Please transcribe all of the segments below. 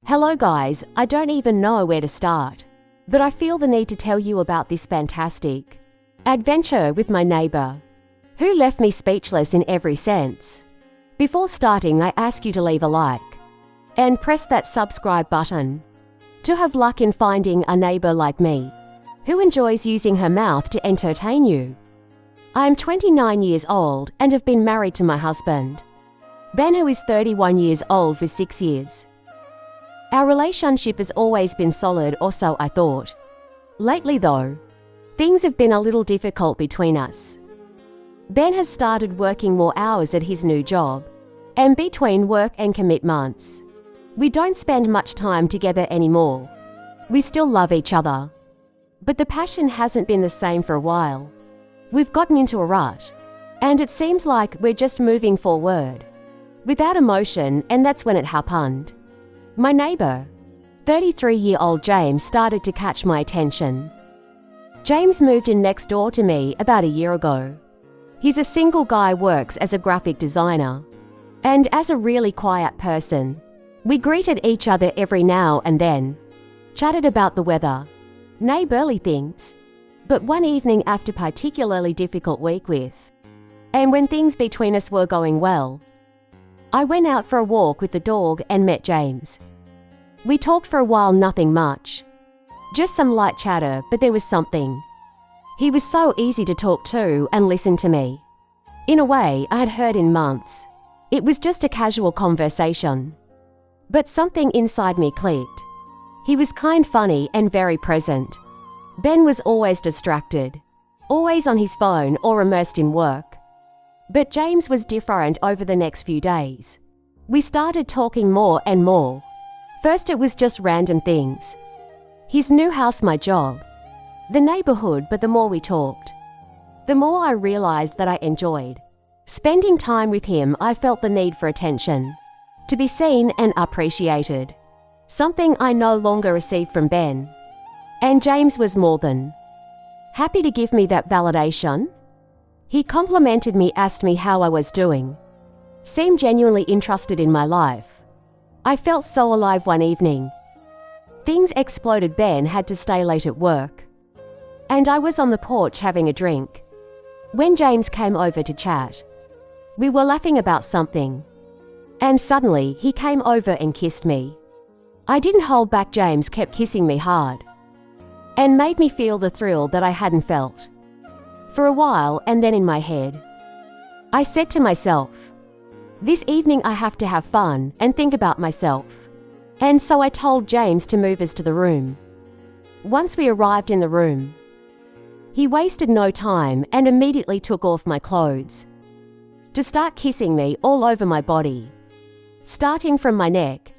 Hello guys, I don't even know where to start, but I feel the need to tell you about this fantastic adventure with my neighbor, who left me speechless in every sense. Before starting, I ask you to leave a like and press that subscribe button to have luck in finding a neighbor like me, who enjoys using her mouth to entertain you. I am 29 years old and have been married to my husband, Ben, who is 31 years old, for 6 years. Our relationship has always been solid, or so I thought. Lately though, things have been a little difficult between us. Ben has started working more hours at his new job, and between work and commitments, we don't spend much time together anymore. We still love each other, but the passion hasn't been the same for a while. We've gotten into a rut, and it seems like we're just moving forward without emotion, and that's when it happened. My neighbor, 33-year-old James, started to catch my attention. James moved in next door to me about a year ago. He's a single guy, works as a graphic designer, and as a really quiet person. We greeted each other every now and then, chatted about the weather, neighborly things. But one evening, after a particularly difficult week and when things between us were going well, I went out for a walk with the dog and met James. We talked for a while, nothing much, just some light chatter, but there was something. He was so easy to talk to and listen to me in a way I had heard in months. It was just a casual conversation, but something inside me clicked. He was kind, funny, and very present. Ben was always distracted, always on his phone or immersed in work. But James was different. Over the next few days, we started talking more and more. First it was just random things. His new house, my job, the neighborhood, but the more we talked, the more I realized that I enjoyed spending time with him. I felt the need for attention, to be seen and appreciated, something I no longer received from Ben. And James was more than happy to give me that validation. He complimented me, asked me how I was doing, seemed genuinely interested in my life. I felt so alive. One evening, things exploded. Ben had to stay late at work, and I was on the porch having a drink when James came over to chat. We were laughing about something, and suddenly he came over and kissed me. I didn't hold back. James kept kissing me hard and made me feel the thrill that I hadn't felt for a while. And then in my head, I said to myself, this evening I have to have fun and think about myself. And so I told James to move us to the room. Once we arrived in the room, he wasted no time and immediately took off my clothes to start kissing me all over my body, starting from my neck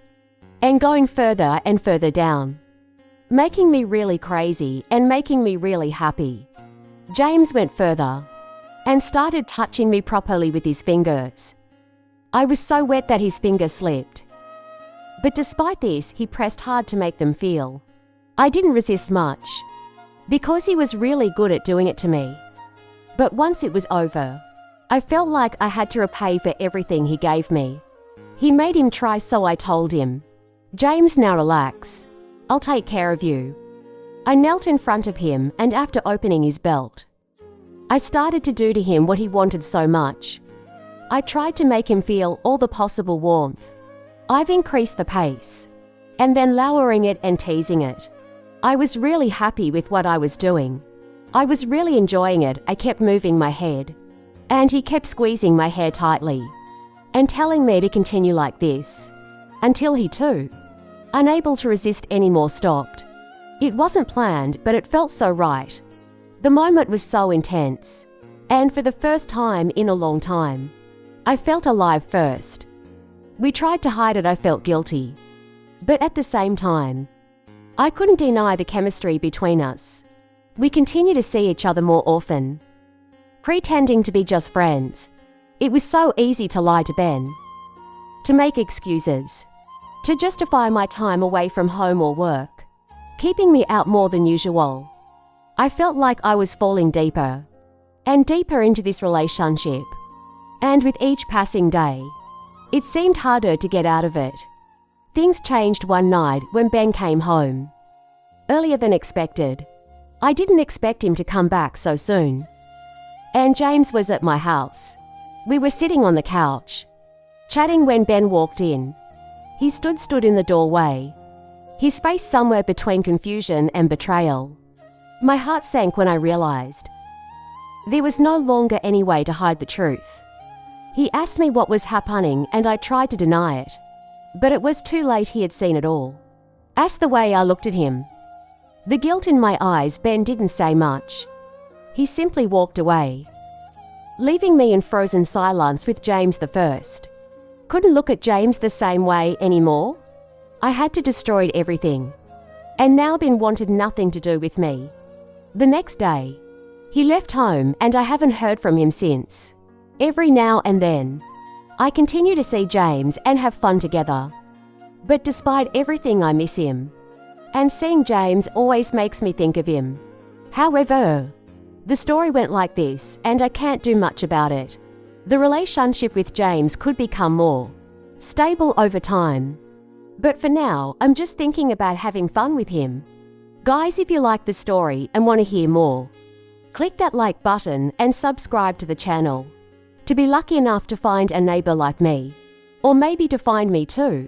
and going further and further down, making me really crazy and making me really happy. James went further and started touching me properly with his fingers. I was so wet that his fingers slipped. But despite this, he pressed hard to make them feel. I didn't resist much, because he was really good at doing it to me. But once it was over, I felt like I had to repay for everything he gave me. He made him try, so I told him, James, now relax. I'll take care of you. I knelt in front of him, and after opening his belt, I started to do to him what he wanted so much. I tried to make him feel all the possible warmth. I've increased the pace, and then lowering it and teasing it. I was really happy with what I was doing. I was really enjoying it. I kept moving my head, and he kept squeezing my hair tightly and telling me to continue like this, until he too, unable to resist anymore, stopped. It wasn't planned, but it felt so right. The moment was so intense, and for the first time in a long time, I felt alive first. We tried to hide it. I felt guilty, but at the same time, I couldn't deny the chemistry between us. We continued to see each other more often, pretending to be just friends. It was so easy to lie to Ben, to make excuses, to justify my time away from home or work, keeping me out more than usual. I felt like I was falling deeper and deeper into this relationship, and with each passing day, it seemed harder to get out of it. Things changed one night when Ben came home. Earlier than expected. I didn't expect him to come back so soon. And James was at my house. We were sitting on the couch, chatting when Ben walked in. He stood in the doorway, his face somewhere between confusion and betrayal. My heart sank when I realized there was no longer any way to hide the truth. He asked me what was happening and I tried to deny it, but it was too late. He had seen it all. As the way I looked at him, the guilt in my eyes, Ben didn't say much. He simply walked away, leaving me in frozen silence with James the first. Couldn't look at James the same way anymore. I had to destroy everything, and now Ben wanted nothing to do with me. The next day, he left home and I haven't heard from him since. Every now and then, I continue to see James and have fun together. But despite everything, I miss him. And seeing James always makes me think of him. However, the story went like this and I can't do much about it. The relationship with James could become more stable over time. But for now, I'm just thinking about having fun with him. Guys, if you like the story and want to hear more, click that like button and subscribe to the channel to be lucky enough to find a neighbor like me, or maybe to find me too.